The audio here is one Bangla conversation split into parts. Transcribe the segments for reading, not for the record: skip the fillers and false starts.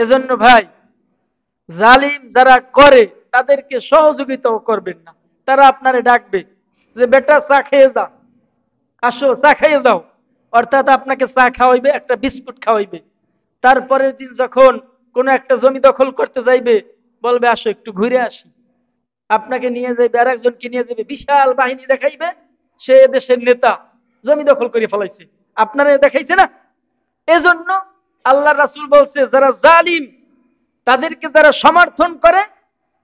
এজন্য ভাই, জালিম যারা করে তাদেরকে সহযোগিতাও করবেন না। তারা আপনারে ডাকবে যে বেটা চা খেয়ে যা, আসো চা খাইয়ে যাও, অর্থাৎ আপনাকে চা খাওয়াইবে, একটা বিস্কুট খাওয়াইবে। তারপরের দিন যখন কোন একটা জমি দখল করতে যাইবে, বলবে আসো একটু ঘুরে আসি, আপনাকে নিয়ে যাইবে, আর একজনকে নিয়ে যাবে, বিশাল বাহিনী দেখাইবে, সে দেশের নেতা, জমি দখল করে ফেলাইছে, আপনারা দেখাইছে না। এজন্য আল্লাহ রাসূল বলছে, যারা জালিম তাদেরকে যারা সমর্থন করে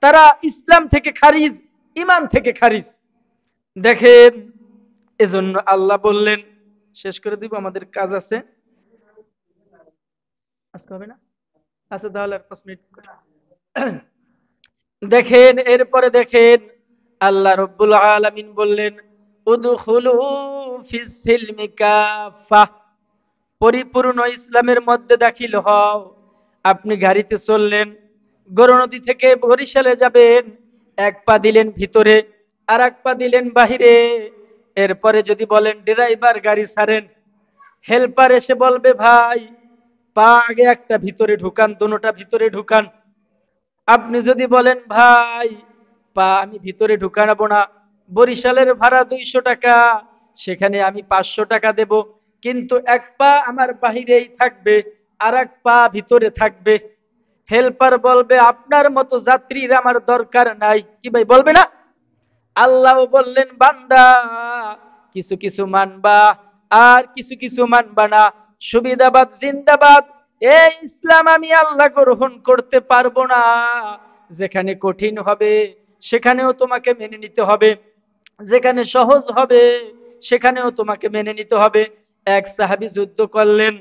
তারা ইসলাম থেকে খারিজ, ইমান থেকে খারিজ। দেখেন, এজন্য আল্লাহ বললেন, শেষ করে দিব, আমাদের কাজ আছে, আজকে হবে না। আচ্ছা তাহলে আর 5 মিনিট করে। দেখেন, এরপরে দেখেন আল্লাহ রব্বুল আলামিন বললেন, উদখুলু ফিস সিলমি কাফা, পরিপূর্ণ ইসলামের মধ্যে দাখিল হও। আপনি গাড়িতে চললেন, গৌরনদী থেকে বরিশালে যাবেন, এক পা দিলেন ভিতরে, আর এক পা দিলেন বাহিরে। এরপরে যদি বলেন ড্রাইভার গাড়ি ছাড়েন, হেল্পার এসে বলবে ভাই পা আগে একটা ভিতরে ঢুকান, দুটোটা ভিতরে ঢুকান। আপনি যদি বলেন ভাই পা আমি ভিতরে ঢুকাবো না, বরিশালের ভাড়া 200 টাকা, সেখানে আমি 500 টাকা দেব, কিন্তু এক পা আমার বাহিরেই থাকবে, আর এক পা ভিতরে থাকবে। হেল্পার বলবে আপনার মতো যাত্রীর আমার দরকার নাই, কি ভাই বলবে না? আল্লাহ বললেন, বান্দা কিছু কিছু মানবা আর কিছু কিছু মানবা না, সুবিধাবাদ জিন্দাবাদ। এই ইসলাম আমি আল্লাহ গ্রহণ করতে পারবো না। যেখানে কঠিন হবে সেখানেও তোমাকে মেনে নিতে হবে, যেখানে সহজ হবে সেখানেও তোমাকে মেনে নিতে হবে। এক সাহাবী যুদ্ধ করলেন,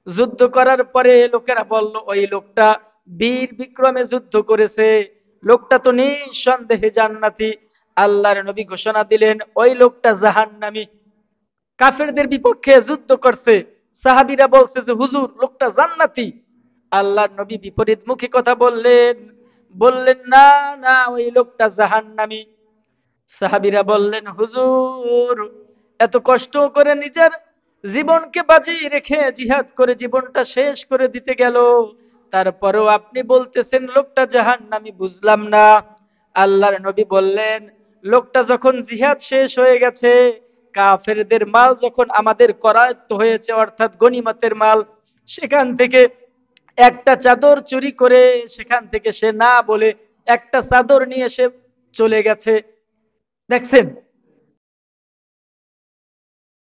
যুদ্ধ করার পরে লোকেরা বলল ওই লোকটা বীর বিক্রমে যুদ্ধ করেছে, লোকটা তো নিঃসন্দেহে জান্নাতি। আল্লাহর নবী ঘোষণা দিলেন ওই লোকটা জাহান্নামী, কাফেরদের বিপক্ষে যুদ্ধ করছে। সাহাবীরা বলছে যে হুজুর লোকটা জান্নাতি। আল্লাহর নবী বিপরীতমুখী কথা বললেন, বললেন না না ওই লোকটা জাহান্নামী। সাহাবীরা বললেন হুজুর এত কষ্ট করে নিজের জীবনকে বাজি রেখে জিহাদ করে জীবনটা শেষ করে দিতে গেল, তারপরেও আপনি বলতেছেন লোকটা জাহান্নামী, বুঝলাম না। আল্লাহর নবী বললেন, লোকটা যখন জিহাদ শেষ হয়ে গেছে, কাফেরদের মাল যখন আমাদের করায়ত্ত হয়েছে, অর্থাৎ গনিমতের মাল, সেখান থেকে একটা চাদর চুরি করে সেখান থেকে সে না বলে একটা চাদর নিয়ে সে চলে গেছে। দেখছেন,